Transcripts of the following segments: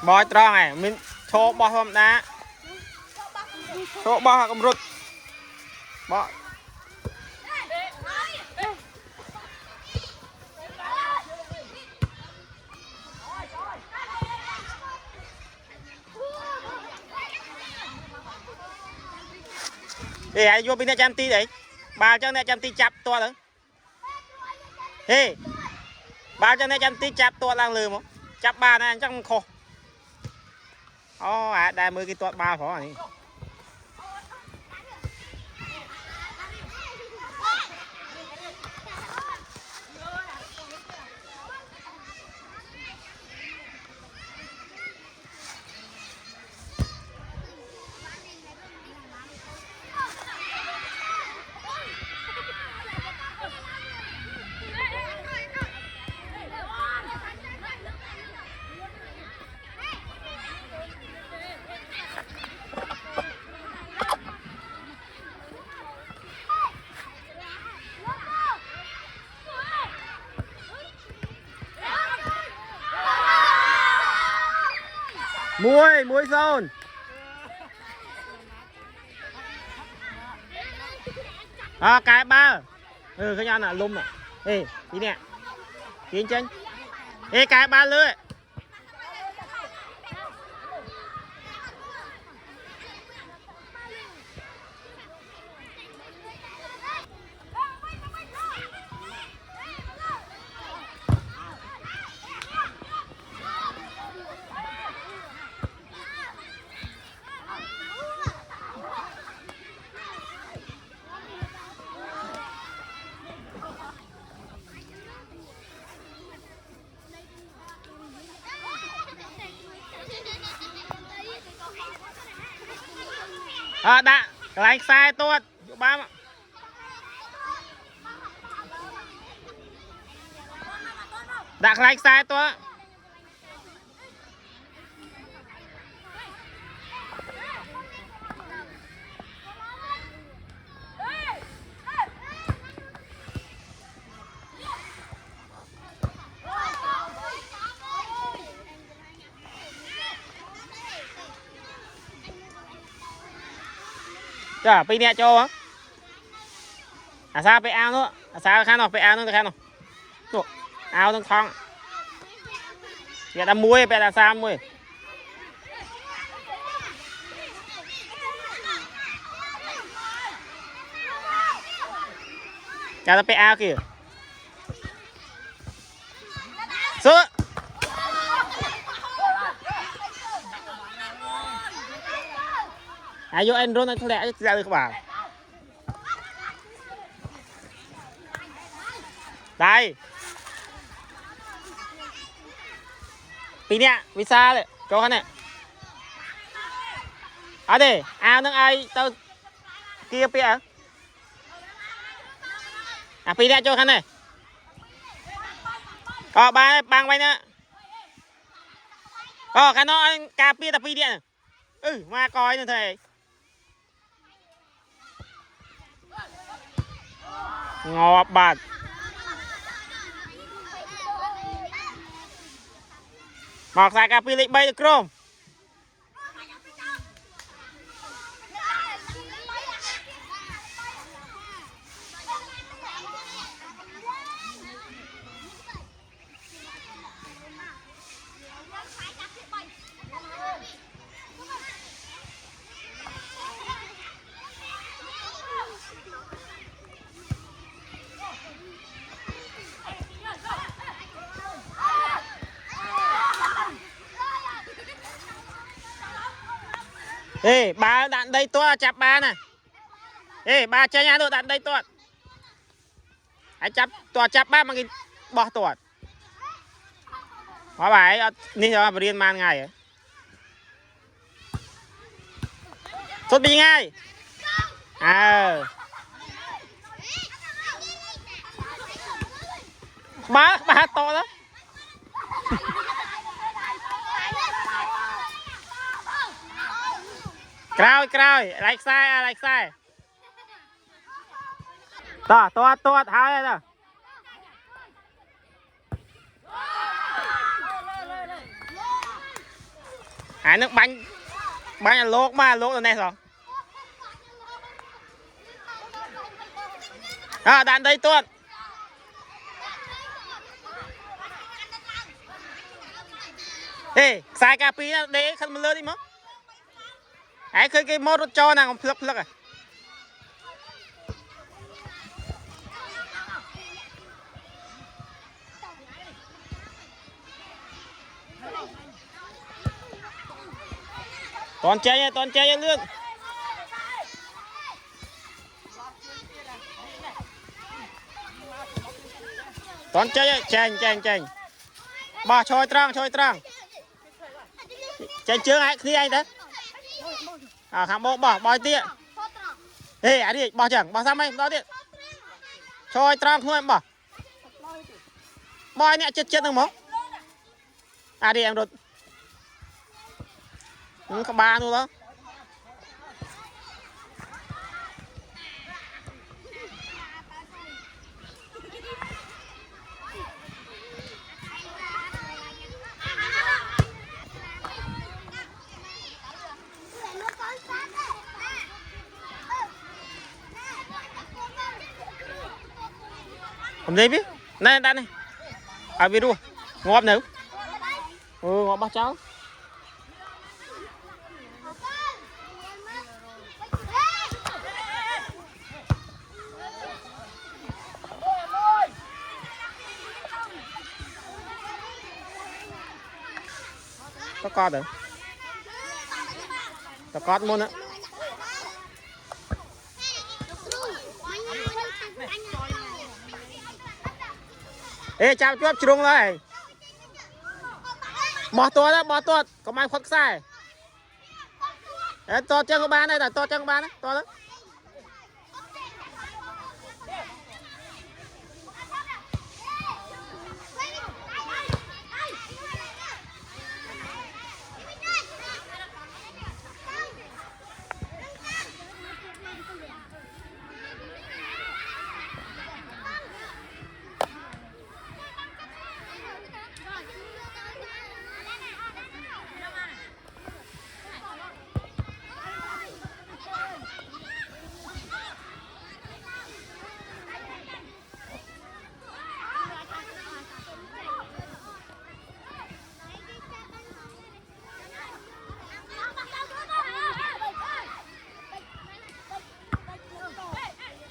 บอยตรองไงมินโชว์บอลธรรมดาโชว์บอลกำรุดบอลเฮ้ยโยบินเนี่ยจำตีđấy bà choเนี่ยจำตีจับตัวเหรอเฮ้ยbà choเนี่ยจำตีจับตัวล่างลืมมั้งจับbà này chắc không khôได้มือกี่ตัวbà phỏ này มวยโซนcái ba cái nhau là lùm à ê tí nè tiến chân ê cái ba lưới đã lái sai tốt ba đã lái sai tốt chả pin nè cho sao phải ao nữa sao khăn nào phải ao nữa khăn nào ao nó thong giờ đã muối phải là sao muối chả ta phải ao kìa sữa vô anh rôn anh lẹ ra được các bạn đây tí nè vì sao đấy cho hắn này đây ao nước ai tao kia pia pia nè cho hắn này ba bang bay nữa khán nó anh cà pia tập pia điện ma coi nữa thầy ngọt bạt mọc sai cà phê lịch bay được không ê ba đạn đây to chặt ba nè ê ba chơi nhà được đạn đây to hãy chặt ba mà cái bỏ to hóa bài nên là riêng man ngày tốt bị ngay ba to đó Cào, like sai. To, hai rồi. ai nước bánh bánh là lốt mà lốt rồi này rồi à đạn đây tuột ê sai cà phê để khăn mưa đi mà ai khơi cái mốt cho nàng phật phật à toàn chơi lươn toàn chơi chèn bỏ trôi trăng chèn chưa ai khi anh đấy à khám bộ bỏ tiện ê ai đi bỏ chẳng bỏ sao mày đó tiện trôi trăng thôi bỏ nè chết được mỏ à đi em đột có ba luôn đó hôm nay biết này đan này à biết luôn ngọt nữa ngọt ba cháu có con được có con luôn á ê chào chuột trùng rồi bỏ tuột có mai khuất sai to chân của ba này là to chân của ba đấy to lắm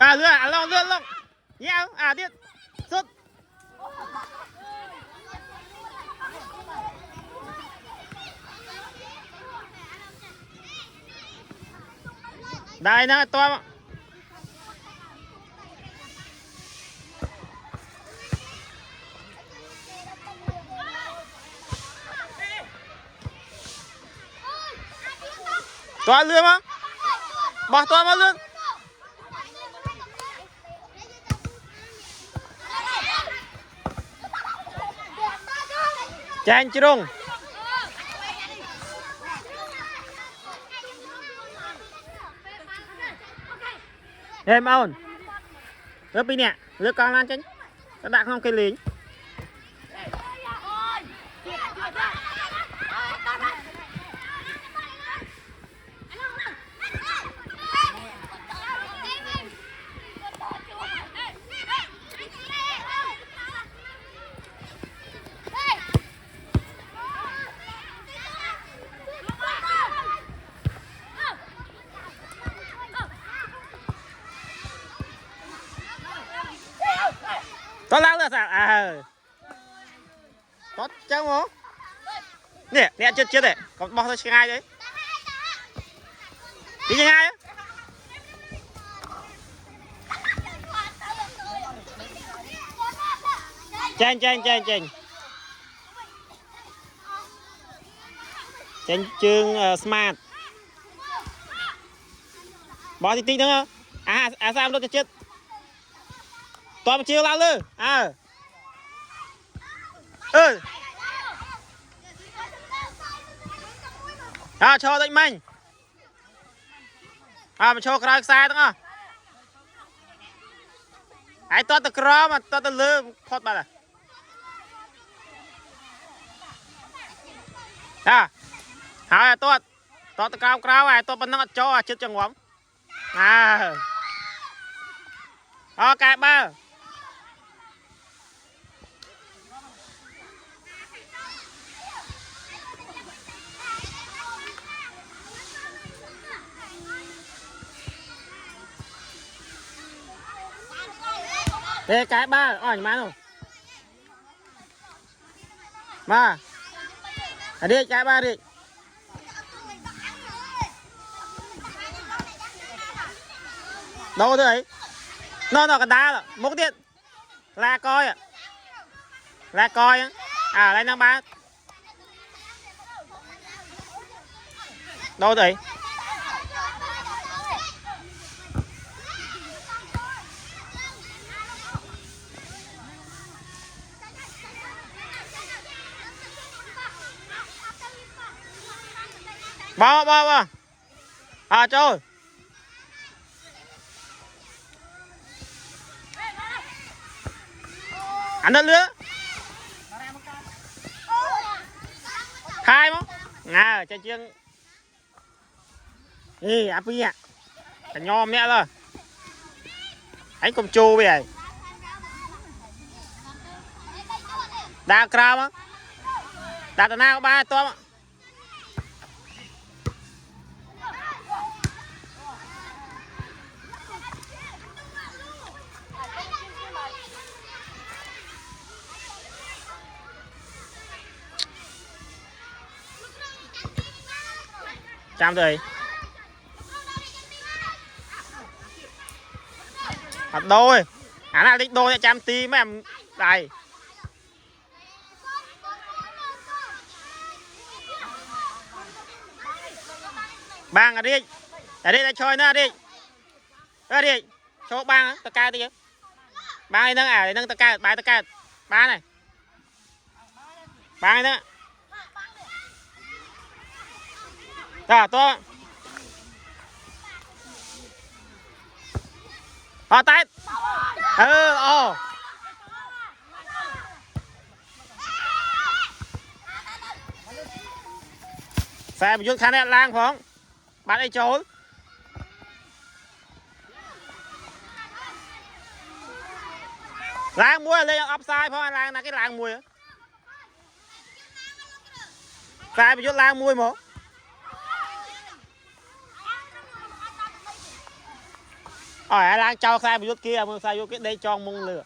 à lươn nheo à điện sút đây nè to to lươn mà bỏ to mà lươn chèn trùng em ôn lớp đi nè lớp con lan chánh các bạn không cây lính to lắm rồi sao à to chẳng không nè chết đấy còn bỏ thôi ngay đấy đi ngay á chèn chương smart bỏ tí nữa không à sao nó chết toàn chiều lao lư cho đánh mình mà cho cái xa đúng không ai to từ cro mà to từ lư phốt bà hỏi tuột tuột cao cao này tuột bên nó cho chết chân ngóm à ok ba thế cái ba ỏi má rồi mà ở đi cái ba đi đâu thế ấy nó cái đá rồi một điện là coi à là coi á à lấy năm ba đâu thế bo à trời anh đất lứa hai món ngà chơi chiêng ê áp đi ạ cả nhom mẹ rồi anh cùng chô bây giờ đa crao á đa tao nào ba to chăm rồi hạt đôi à nào định đôi chăm tí mấy em đây bang ở đây là chơi nữa đi ở đi chỗ bang tao ca đi chứ bang này nâng à để nâng tao ca ba này bang này nữa à to tay xe một chút khá nét lang phóng bạn ấy trốn lang muối lên offside phóng lang là cái lang muối xe một chút lang muối một lang cho xe một chút kia mưa xe vô cái đây cho mông lửa